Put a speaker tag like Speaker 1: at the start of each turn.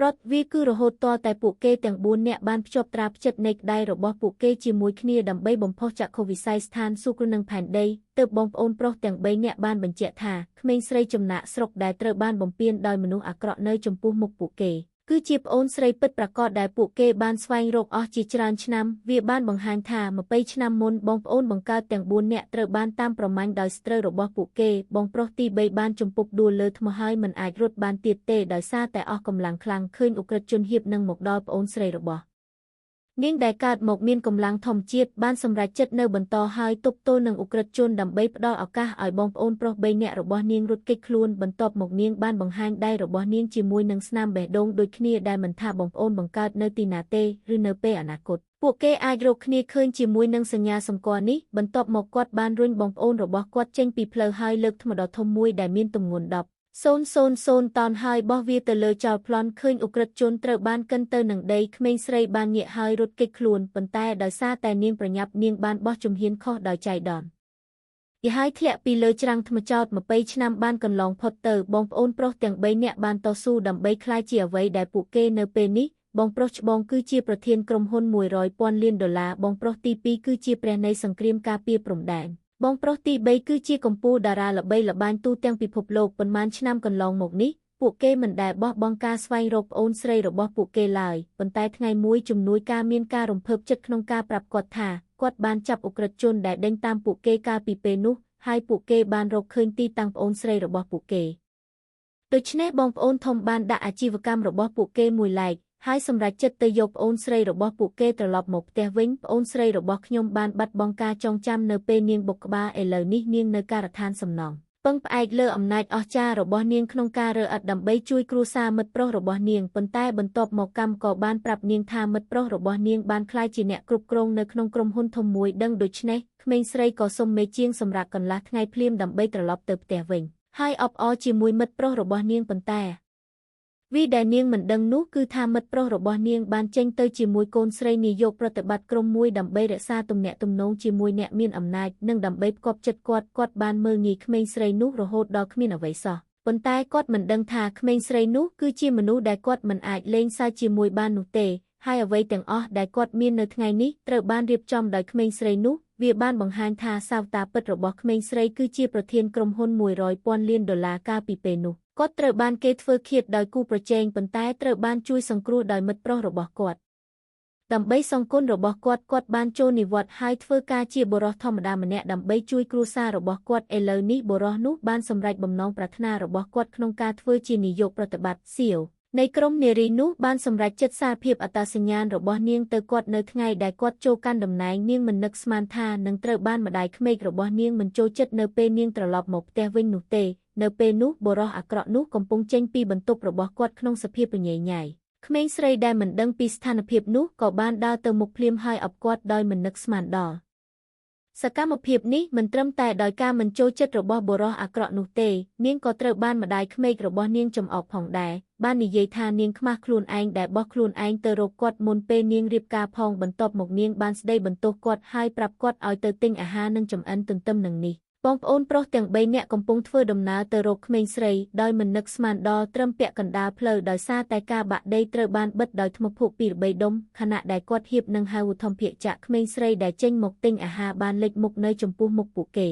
Speaker 1: ប្រត់វាគឺរហូតតតែពួកគេទាំង4នាក់បានភ្ជាប់ត្រាផ្ចិតនៃក្តីរបស់ពួកគេជាមួយគ្នាដើម្បីបំផុសចក្ខុវិស័យស្ថានសួគ៌និងផែនដីទើបបងប្អូនប្រុសទាំង3នាក់បានបញ្ជាក់ថាក្មេងស្រីចំណាក់ស្រុកដែលត្រូវបានបំពានដោយមនុស្សអាក្រក់នៅចំពោះមុខពួកគេគឺជាប្អូនស្រីពិតប្រាកដដែលពួកគេបានស្វែងរកអស់ជាច្រើនឆ្នាំវាបានបង្ហាញថា20ឆ្នាំមុនបងប្អូនបង្កើតទាំង4នាក់ត្រូវបានតាមប្រមាញ់ដោយស្ត្រូវរបស់ពួកគេបងប្រុសទី3បានជំពប់ដួលលើថ្មហើយមិនអាចរត់បានទៀតទេដោយសារតែអស់កម្លាំងខ្លាំងឃើញឧក្រិដ្ឋជនហៀបនឹងមកដល់ប្អូនស្រីរបស់នាងដែលកើតមកមានកម្លាំងធម្មជាតិបានសម្រេចចិត្តនៅបន្តហើយទប់ទល់នឹងឧក្រិដ្ឋជនដើម្បីផ្ដល់ឱកាសឲ្យបងប្អូនប្រុស3នាក់របស់នាងរត់គេចខ្លួនបន្ទាប់មកនាងបានបង្ហាញដៃរបស់នាងជាមួយនឹងស្នាមបេះដូងដូចគ្នាដែលមិនថាបងប្អូនបង្កើតនៅទីណាទេឬនៅពេលអនាគតពួកគេអាចរកគ្នាឃើញជាមួយនឹងសញ្ញាសម្គាល់នេះបន្ទាប់មកគាត់បានរុញបងប្អូនរបស់គាត់ចេញពីផ្លូវហើយលើកថ្មដ៏ធំមួយដែលមានទម្ងន់10,000 តោនហើយបោះវាទៅលើចោលប្លន់ឃើញឧក្រិដ្ឋជនត្រូវបានកិនទៅនឹងដីក្មេងស្រីបានងាកហើយរត់គេចខ្លួនប៉ុន្តែដោយសារតែនាងប្រញាប់នាងបានបោះជំហានខុសដោយចៃដន្យយហើយធ្លាក់ពីលើច្រាំងថ្មចោត20ឆ្នាំបានកន្លងផុតទៅបងប្អូនប្រុសទាំង3នាក់បានតស៊ូដើម្បីក្លាយជាអ្វីដែលពួកគេនៅពេលនេះបងប្រុសច្បងគឺជាប្រធានក្រុមហ៊ុន$100,000 លានបងប្រុសទី2គឺជាព្រះនៃសង្គ្រាមការពារព្រំដែនបងប្រុសទី3គឺជាកំពូលតារាល្បីល្បាញទូទាំងពិភពលោកប៉ុន្មានឆ្នាំកន្លងមកនេះពួកគេមិនដែលបោះបង់ការស្វែងរកប្អូនស្រីរបស់ពួកគេឡើយប៉ុន្តែថ្ងៃមួយជំនួយការមានការរំភើបចិត្តក្នុងការប្រាប់គាត់ថាគាត់បានចាប់ឧក្រិដ្ឋជនដែលដេញតាមពួកគេកាលពីពេលនោះហើយពួកគេបានរកឃើញទីតាំងប្អូនស្រីរបស់ពួកគេដូច្នេះបងប្អូនធំបានដាក់អាជីវកម្មរបស់ពួកគេមួយឡែកហើយសម្រេចចិត្តទៅយកប្អូនស្រីរបស់ពួកគេត្រឡប់មកផ្ទះវិញប្អូនស្រីរបស់ខ្ញុំបានបាត់បង់ការចងចាំនៅពេលនាងបុកក្បាលឥឡូវនេះនាងនៅការដ្ឋានសំណង់ពឹងផ្អែកលើអំណាចអស្ចារ្យរបស់នាងក្នុងការរើអិតដើម្បីជួយគ្រួសារមិត្តប្រុសរបស់នាងប៉ុន្តែបន្ទាប់មកកម្មក៏បានប្រាប់នាងថាមិត្តប្រុសរបស់នាងបានក្លាយជាអ្នកគ្រប់គ្រងនៅក្នុងក្រុមហ៊ុនធំមួយដឹងដូច្នេះក្មេងស្រីក៏សុំមេជាងសម្រាប់កន្លះថ្ងៃភ្លាមដើម្បីត្រឡប់ទៅផ្ទះវិញហើយអបអរជាមួយមិត្តប្រុសរបស់នាងប៉ុន្តែវីដែលនាងមិនដឹងនោះគឺថាមិត្តប្រុសរបស់នាងបានចេញទៅជាមួយកូនស្រីនាយកប្រតិបត្តិក្រុមមួយដើម្បីរក្សាទំនាក់ទំនងជាមួយអ្នកមានអំណាចនិងដើម្បីផ្គប់ចិត្តគាត់បានមើលងាយក្មេងស្រីនោះរហូតដល់គ្មានអ្វីសោះប៉ុន្តែគាត់មិនដឹងថាក្មេងស្រីនោះគឺជាមនុស្សដែលគាត់មិនអាចលេងសើចជាមួយបាននោះទេហើយអ្វីទាំងអស់ដែលគាត់មាននៅថ្ងៃនេះត្រូវបានរៀបចំដោយក្មេងស្រីនោះវាបានបង្ហាញថាសាវតាពិតរបស់ក្មេងស្រីគឺជាប្រធានក្រុមហ៊ុន$100,000 លានកាលពីពេលនោះគាត់ត្រូវបានគេធ្វើឃាតដោយគូប្រជែងប៉ុន្តែត្រូវបានជួយសង្គ្រោះដោយមិត្តប្រុសរបស់គាត់ដើម្បីសងគុណរបស់គាត់បានចូលនិវត្តន៍ហើយធ្វើការជាបុរសធម្មតាម្នាក់ដើម្បីជួយគ្រួសាររបស់គាត់ឥឡូវនេះបុរសនោះបានសម្រេចបំណងប្រាថ្នារបស់គាត់ក្នុងការធ្វើជានាយកប្រតិបត្តិសៀវនៃក្រុមនារីនោះបានសម្រេចចិត្តសារភាពអត្តសញ្ញាណរបស់នាងទៅគាត់នៅថ្ងៃដែលគាត់ចូលកាន់តំណែងនាងមិននឹកស្មានថានឹងត្រូវបានម្ដាយក្មេករបស់នាងមិនចូលចិត្តនៅពេលនាងត្រឡប់មកផ្ទះវិញនោះទេនៅពេលនោះបុរសអាក្រក់នោះកំពុងចេញពីបន្ទប់របស់គាត់ក្នុងសភាពញ៉ៃញ៉ៃក្មេងស្រីដែលមិនដឹងពីស្ថានភាពនោះក៏បានដើរទៅមុខភ្លាមហើយអបគាត់ដោយមិននឹកស្មានដល់សកម្មភាពនេះមិនត្រឹមតែដោយការមិនចូលចិត្តរបស់បុរសអាក្រក់នោះទេនាងក៏ត្រូវបានម្ដាយក្មេករបស់នាងចំអកផងដែរបាននិយាយថានាងខ្មាស់ខ្លួនឯងដែលបោះខ្លួនឯងទៅរកគាត់មុនពេលនាងរៀបការផងបន្ទាប់មកនាងបានស្ដីបន្ទោសគាត់ហើយប្រាប់គាត់ឲ្យទៅទិញអាហារនិងចម្អិនទន្ទឹមនឹងនេះបងប្អូនប្រុសទាំង3នាក់កំពុងធ្វើដំណើរទៅរកក្មេងស្រីដោយមិននឹកស្មានដល់ត្រឹមពាក់កណ្ដាលផ្លូវដោយសារតែការបាក់ដីត្រូវបានបិទដោយថ្មភក់ពីរបីដុំខណៈដែលគាត់ហៀបនឹងហៅធម្មភាគចាក់ក្មេងស្រីដែលចេញមកទិញអាហារបានលេចមុខនៅចំពោះមុខពួកគេ